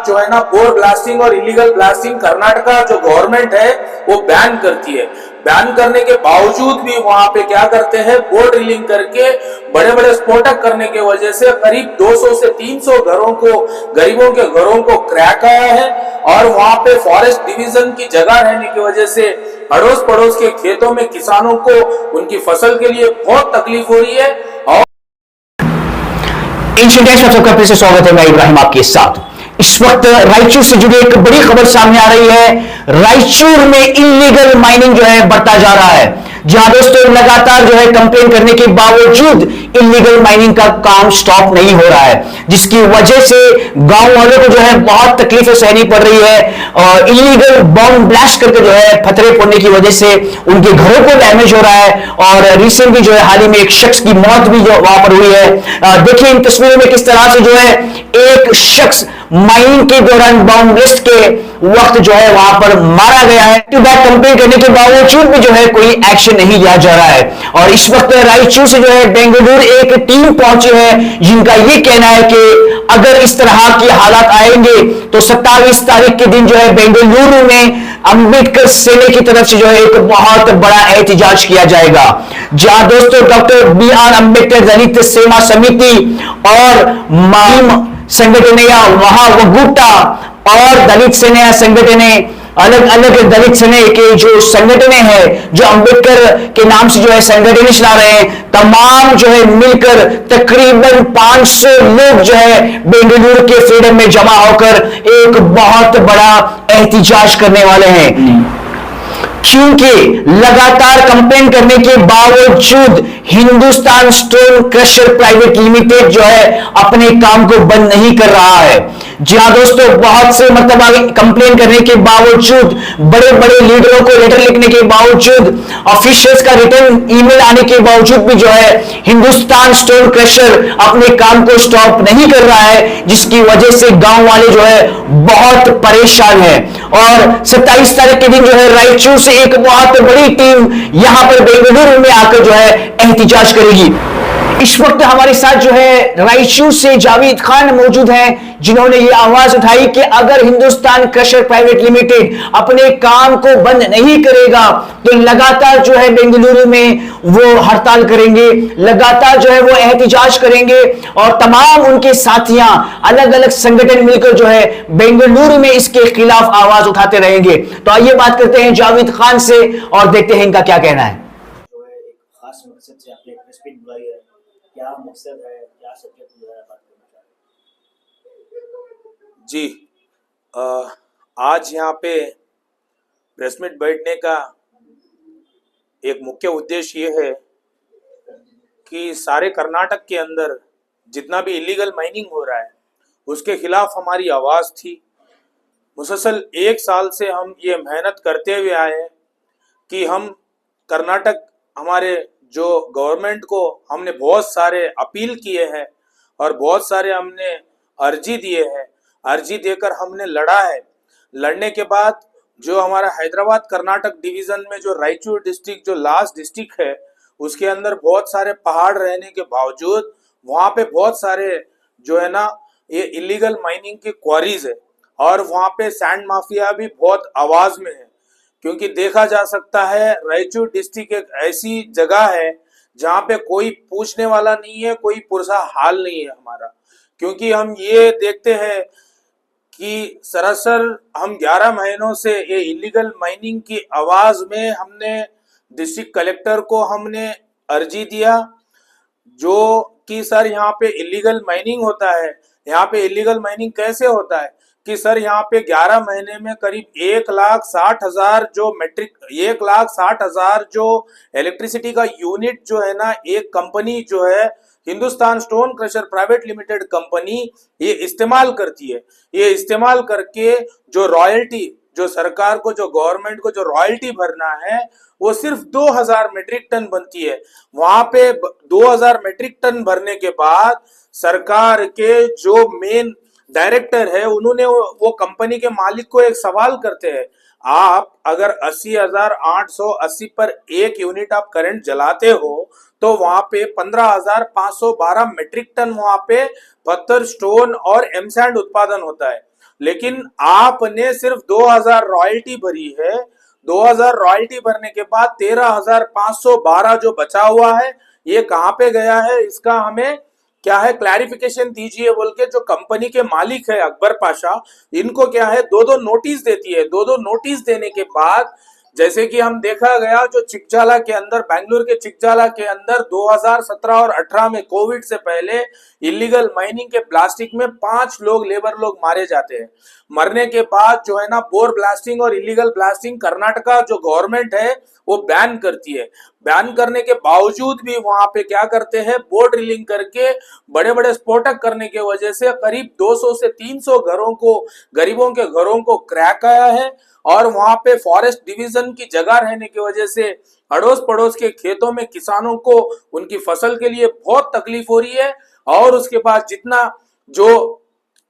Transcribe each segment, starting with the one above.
जो है ना बोर ब्लास्टिंग और इलीगल ब्लास्टिंग कर्नाटका जो गवर्नमेंट है वो बैन करती है। बैन करने के बावजूद भी वहां पे क्या करते हैं, बोर ड्रिलिंग करके बड़े बड़े स्फोटक करने की वजह से करीब 200 से 300 घरों को, गरीबों के घरों को क्रैक आया है। और वहां पे फॉरेस्ट डिवीजन की जगह रहने की वजह से अड़ोस पड़ोस के खेतों में किसानों को उनकी फसल के लिए बहुत तकलीफ हो रही है। और एशियन टाइम्स में सबका फिर से स्वागत है। मैं इब्राहिम आपके साथ। इस वक्त रायचूर से जुड़ी एक बड़ी खबर सामने आ रही है। रायचूर में इलीगल माइनिंग जो है बढ़ता जा रहा है। जहां दोस्तों लगातार जो है कंप्लेन करने के बावजूद इलीगल माइनिंग का काम स्टॉप नहीं हो रहा है, जिसकी वजह से गांव वालों को जो है बहुत तकलीफें सहनी पड़ रही है। और इलीगल बॉम्ब ब्लास्ट करके जो है खतरे पड़ने की वजह से उनके घरों को डैमेज हो रहा है। और रिसेंटली जो है हाल ही में एक शख्स की मौत भी जो वहां पर हुई है। देखिए इन तस्वीरों में किस तरह से जो है एक शख्स माइनिंग के दौरान बॉम्ब ब्लास्ट के वक्त जो है वहां पर मारा गया है। कंप्लेन करने के बावजूद भी जो है कोई एक्शन नहीं लिया जा रहा है। और इस वक्त रायचूर से जो है बेंगलुरु एक टीम पहुंची है, जिनका यह कहना है कि अगर इस तरह के हालात आएंगे तो 27 तारीख के दिन जो है बेंगलुरु में अंबेडकर सेना की तरफ से जो है एक बहुत बड़ा एहतजाज किया जाएगा। जहां दोस्तों डॉक्टर बी.आर. अंबेडकर दलित सेवा समिति और माहिम संगठन या महावगुटा और दलित सेना संगठने, अलग अलग दलित सेना के जो संगठने हैं जो अंबेडकर के नाम से जो है संगठन चला रहे हैं, तमाम जो है मिलकर तकरीबन 500 लोग जो है बेंगलुरु के फ्रीडम में जमा होकर एक बहुत बड़ा एहतजाज करने वाले हैं। क्योंकि लगातार कंप्लेन करने के बावजूद Hindustan stone crusher private limited जो है अपने काम को बंद नहीं कर रहा है। जी हाँ दोस्तों, बहुत से मतलब कंप्लेन करने के बावजूद, बड़े बड़े लीडरों को लेटर लिखने के बावजूद, ऑफिशियल्स का रिटर्न ईमेल आने के बावजूद भी जो है हिंदुस्तान स्टोन क्रशर अपने काम को स्टॉप नहीं कर रहा है, जिसकी वजह से गांव वाले जो है बहुत परेशान है। और 27 तारीख के दिन जो है रायचूर से एक बहुत बड़ी टीम यहां पर बेंगलुरु में आकर जो है एहतजाज करेगी। इस वक्त हमारे साथ जो है रायचूर से जावेद खान मौजूद हैं, जिन्होंने ये आवाज उठाई कि अगर हिंदुस्तान क्रशर प्राइवेट लिमिटेड अपने काम को बंद नहीं करेगा तो लगातार जो है बेंगलुरु में वो हड़ताल करेंगे, लगातार जो है वो एहतजाज करेंगे और तमाम उनके साथियां अलग अलग संगठन मिलकर जो है बेंगलुरु में इसके खिलाफ आवाज उठाते रहेंगे। तो आइए बात करते हैं जावेद खान से और देखते हैं इनका क्या कहना है। जो है एक खास मकसद से आपने प्रेस मीट बुलाई है, क्या मकसद है, क्या सब्जेक्ट बुलाया, बात करना चाह रहे जी आज यहाँ पे प्रेस मीट बैठने का एक मुख्य उद्देश्य ये है कि सारे कर्नाटक के अंदर जितना भी इलीगल माइनिंग हो रहा है उसके खिलाफ हमारी आवाज़ थी। मुसलसल 1 साल से हम ये मेहनत करते हुए आए हैं कि हम कर्नाटक, हमारे जो गवर्नमेंट को हमने बहुत सारे अपील किए हैं और बहुत सारे हमने अर्जी दिए हैं। अर्जी देकर हमने लड़ा है। लड़ने के बाद जो हमारा हैदराबाद कर्नाटक डिवीज़न में जो रायचूर डिस्ट्रिक्ट जो लास्ट डिस्ट्रिक्ट है उसके अंदर बहुत सारे पहाड़ रहने के बावजूद वहाँ पे बहुत सारे जो है ना ये इलीगल माइनिंग की क्वारीज है और वहाँ पे सैंड माफिया भी बहुत आवाज़ में है। क्योंकि देखा जा सकता है रायचूर डिस्ट्रिक्ट एक ऐसी जगह है जहाँ पे कोई पूछने वाला नहीं है, कोई पुरसा हाल नहीं है हमारा। क्योंकि हम ये देखते हैं कि सरासर हम 11 महीनों से ये इलीगल माइनिंग की आवाज में हमने डिस्ट्रिक्ट कलेक्टर को हमने अर्जी दिया जो कि सर यहाँ पे इलीगल माइनिंग होता है। यहाँ पे इलीगल माइनिंग कैसे होता है कि सर यहाँ पे 11 महीने में करीब 1,60,000 जो 1,60,000 जो इलेक्ट्रिसिटी का यूनिट जो है ना एक कंपनी जो है Hindustan stone crusher private limited company ये इस्तेमाल करती है। ये इस्तेमाल करके जो रॉयल्टी, जो सरकार को, जो गवर्नमेंट को जो रॉयल्टी भरना है वो सिर्फ 2,000 मेट्रिक टन बनती है। वहां पे 2,000 मेट्रिक टन भरने के बाद सरकार के जो मेन डायरेक्टर है उन्होंने वो कंपनी के मालिक को एक सवाल करते हैं, आप अगर 80,880 पर एक यूनिट आप करंट जलाते हो तो वहां पे 15,512 मेट्रिक टन वहां पे पत्थर, स्टोन और एमसैंड उत्पादन होता है। लेकिन आपने सिर्फ 2000 रॉयल्टी भरी है। 2000 रॉयल्टी भरने के बाद 13,512 जो बचा हुआ है ये कहां पे गया है, इसका हमें क्या है क्लैरिफिकेशन दीजिए बोल के जो कंपनी के मालिक है अकबर पाशा, इनको क्या है दो दो नोटिस देती है। दो दो नोटिस देने के बाद जैसे कि हम देखा गया जो चिकजाला के अंदर, बेंगलुरु के चिकजाला के अंदर 2017 और 18 में कोविड से पहले इलीगल माइनिंग के ब्लास्टिंग में 5 लोग लेबर लोग मारे जाते हैं। मरने के बाद जो है ना बोर ब्लास्टिंग और इलीगल ब्लास्टिंग कर्नाटका जो गवर्नमेंट है वो बैन करती है। बैन करने के बावजूद भी वहां पे क्या करते हैं, बोर ड्रिलिंग करके बड़े बड़े स्फोटक करने की वजह से करीब 200 से 300 घरों को, गरीबों के घरों को क्रैक आया है। और वहां पे फॉरेस्ट डिवीजन की जगह रहने की वजह से अड़ोस पड़ोस के खेतों में किसानों को उनकी फसल के लिए बहुत तकलीफ हो रही है। और उसके बाद जितना जो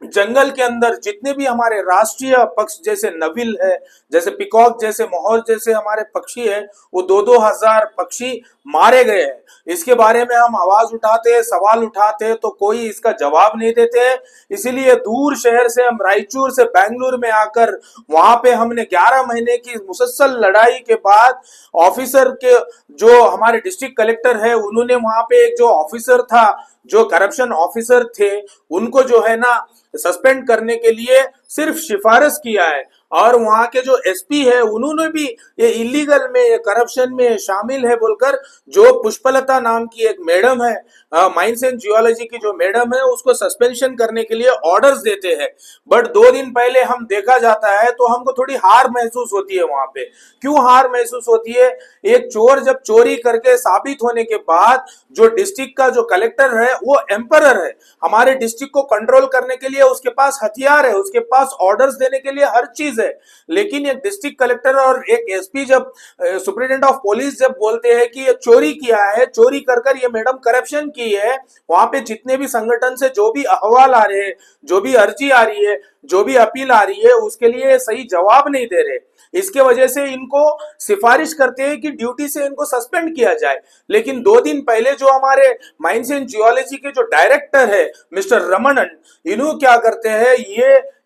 जंगल के अंदर जितने भी हमारे राष्ट्रीय पक्ष जैसे नविल है, जैसे पिकॉक जैसे, मोर जैसे हमारे पक्षी है, वो 2-2 हजार पक्षी मारे गए हैं। इसके बारे में हम आवाज उठाते हैं, सवाल उठाते हैं तो कोई इसका जवाब नहीं देते हैं। इसीलिए दूर शहर से हम रायचूर से बेंगलुरु में आकर वहां पे हमने 11 महीने की मुसलसल लड़ाई के बाद ऑफिसर के जो हमारे डिस्ट्रिक्ट कलेक्टर है उन्होंने वहां पे एक जो ऑफिसर था, जो करप्शन ऑफिसर थे, उनको जो है ना सस्पेंड करने के लिए सिर्फ सिफारिश किया है। और वहां के जो एसपी है उन्होंने भी ये इलीगल में, ये करप्शन में शामिल है बोलकर, जो पुष्पलता नाम की एक मैडम है, माइंस एंड जियोलॉजी की जो मैडम है, उसको सस्पेंशन करने के लिए ऑर्डर्स देते हैं। बट 2 दिन पहले हम देखा जाता है तो हमको थोड़ी हार महसूस होती है। वहां पे क्यों हार महसूस होती है? एक चोर जब चोरी करके साबित होने के बाद जो डिस्ट्रिक्ट का जो कलेक्टर है वो एम्परर है, हमारे डिस्ट्रिक्ट को कंट्रोल करने के लिए उसके पास हथियार है, उसके पास ऑर्डर्स देने के लिए हर चीज है। लेकिन एक डिस्ट्रिक्ट कलेक्टर और एक एसपी जब, सुप्रिटेंडेंट ऑफ पुलिस जब बोलते हैं कि ये चोरी किया है, चोरी कर ये मैडम करप्शन की है, वहां पे जितने भी संगठन से जो भी अहवाल आ रहे हैं, जो भी अर्जी आ रही है, जो भी अपील आ रही है, उसके लिए सही जवाब नहीं दे रहे। इसके वजह से इनको सिफारिश करते हैं कि ड्यूटी से इनको सस्पेंड किया जाए। लेकिन 2 दिन पहले जो हमारे माइंस एंड जियोलॉजी के जो डायरेक्टर है मिस्टर रमणन, इन्हों क्या करते हैं,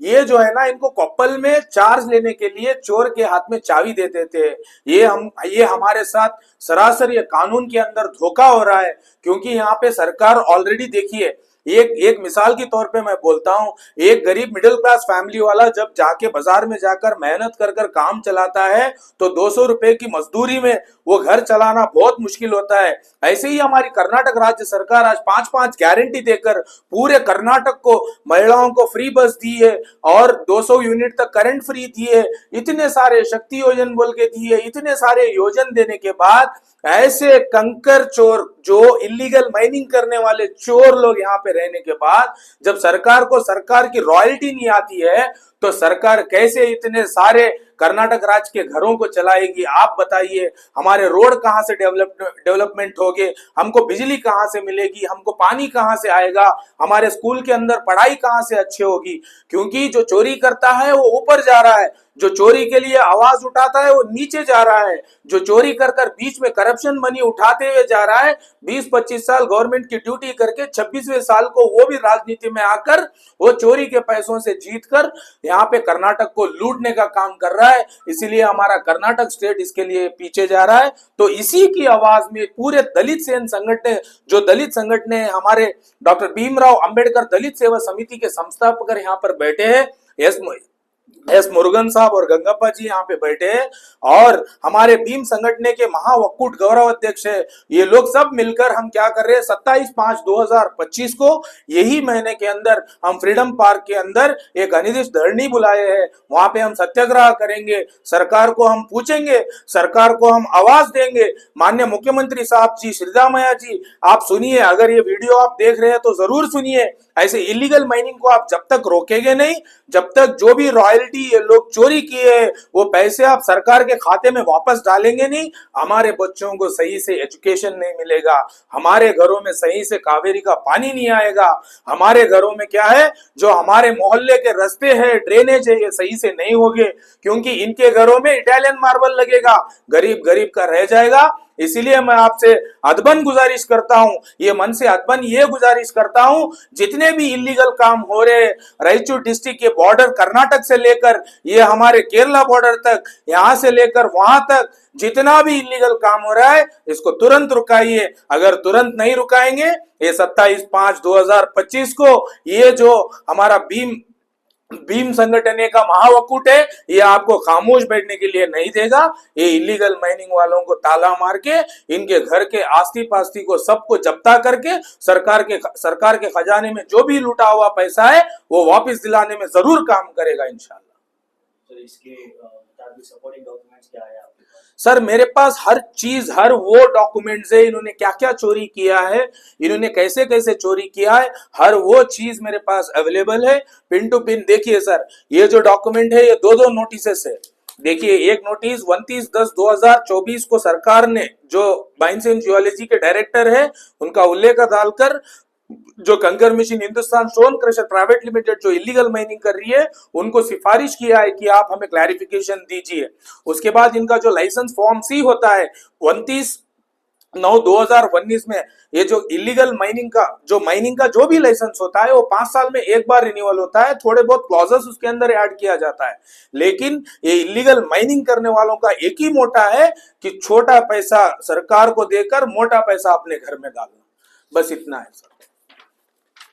ये जो है ना इनको कॉपल में चार्ज लेने के लिए चोर के हाथ में चाबी देते थे। ये हमारे साथ सरासर ये कानून के अंदर धोखा हो रहा है। क्योंकि यहाँ पे सरकार ऑलरेडी, देखिए एक मिसाल के तौर पे मैं बोलता हूं, एक गरीब मिडिल क्लास फैमिली वाला जब जाके बाजार में जाकर मेहनत कर काम चलाता है तो 200 रुपए की मजदूरी में वो घर चलाना बहुत मुश्किल होता है। ऐसे ही हमारी कर्नाटक राज्य सरकार आज 5-5 गारंटी देकर पूरे कर्नाटक को, महिलाओं को फ्री बस दी है और 200 यूनिट तक करंट फ्री दी है, इतने सारे शक्ति योजन बोल के दिए, इतने सारे योजन देने के बाद ऐसे कंकर चोर, जो इलीगल माइनिंग करने वाले चोर लोग यहाँ पे रहने के बाद जब सरकार को सरकार की रॉयल्टी नहीं आती है तो सरकार कैसे इतने सारे कर्नाटक राज्य के घरों को चलाएगी? आप बताइए, हमारे रोड कहां से डेवलपमेंट होगे, हमको बिजली कहां से मिलेगी, हमको पानी कहां से आएगा, हमारे स्कूल के अंदर पढ़ाई कहां से अच्छी होगी? क्योंकि जो चोरी करता है वो ऊपर जा रहा है, जो चोरी के लिए आवाज उठाता है वो नीचे जा रहा है, जो चोरी कर बीच में करप्शन मनी उठाते हुए जा रहा है, 20-25 साल गवर्नमेंट की ड्यूटी करके 26वें साल को वो भी राजनीति में आकर वो चोरी के पैसों से जीतकर यहाँ पे कर्नाटक को लूटने का काम कर रहा है। इसीलिए हमारा कर्नाटक स्टेट इसके लिए पीछे जा रहा है। तो इसी की आवाज में पूरे दलित सेन संगठन, जो दलित संगठन है, हमारे डॉक्टर भीमराव अंबेडकर दलित सेवा समिति के संस्थापक यहाँ पर बैठे हैं, एस मुरुगन साहब और गंगप्पा जी यहाँ पे बैठे हैं, और हमारे भीम संगठन के महावक्कुट गौरव अध्यक्ष है। ये लोग सब मिलकर हम क्या कर रहे हैं, 27/5/2025 को यही महीने के अंदर हम फ्रीडम पार्क के अंदर एक अनिर्दिष्ट धरनी बुलाए हैं। वहां पे हम सत्याग्रह करेंगे, सरकार को हम पूछेंगे, सरकार को हम आवाज देंगे। माननीय मुख्यमंत्री साहब जी, श्रीरामैया जी, आप सुनिए, अगर ये वीडियो आप देख रहे हैं तो जरूर सुनिए। ऐसे इलीगल माइनिंग को आप जब तक रोकेंगे नहीं, जब तक जो भी रॉयल्टी ये लोग चोरी किए हैं वो पैसे आप सरकार के खाते में वापस डालेंगे नहीं, हमारे बच्चों को सही से एजुकेशन नहीं मिलेगा, हमारे घरों में सही से कावेरी का पानी नहीं आएगा, हमारे घरों में क्या है, जो हमारे मोहल्ले के रास्ते हैं, ड्रेनेज है, ये सही से नहीं होंगे। क्योंकि इनके घरों में इटालियन मार्बल लगेगा, गरीब गरीब का रह जाएगा। इसीलिए मैं आपसे अदबन गुजारिश करता हूं, ये मन से अदबन ये गुजारिश करता हूं, जितने भी इलीगल काम हो रहे रायचूर डिस्ट्रिक्ट के बॉर्डर कर्नाटक से लेकर ये हमारे केरला बॉर्डर तक, यहां से लेकर वहां तक जितना भी इलीगल काम हो रहा है इसको तुरंत रुकाइए। अगर तुरंत नहीं रुकाएंगे ये 27/5/2025 को ये जो हमारा भीम संगठन का महावकूट है ये आपको खामोश बैठने के लिए नहीं देगा। ये इलीगल माइनिंग वालों को ताला मार के इनके घर के आस्ती पास्ती को सबको जब्ता करके सरकार के खजाने में जो भी लूटा हुआ पैसा है वो वापस दिलाने में जरूर काम करेगा इंशाल्लाह। तो इसके सपोर्टिंग डॉक्यूमेंट्स क्या है आपके पास? सर मेरे पास हर चीज, हर वो डॉक्यूमेंट्स है, इन्होंने क्या क्या चोरी किया है, इन्होंने कैसे कैसे चोरी किया है, हर वो चीज मेरे पास अवेलेबल है पिन टू पिन। देखिए सर ये जो डॉक्यूमेंट है ये दो नोटिस है। देखिए एक नोटिस 29/10/2024 को सरकार ने जो माइंस एंड जियोलॉजी के डायरेक्टर है उनका उल्लेख डालकर जो कंकर machine Hindustan stone crusher private limited जो इलीगल माइनिंग कर रही है उनको सिफारिश किया है कि आप हमें क्लैरिफिकेशन दीजिए। उसके बाद इनका जो लाइसेंस फॉर्म सी होता है 29/9/2019 में ये जो इलीगल माइनिंग का जो भी लाइसेंस होता है वो 5 साल में एक बार रिन्यूअल होता है, थोड़े बहुत क्लॉजेस उसके अंदर ऐड किया जाता है। लेकिन ये इलीगल माइनिंग करने वालों का एक ही मोटा है कि छोटा पैसा सरकार को देकर मोटा पैसा अपने घर में डालना, बस इतना है सर।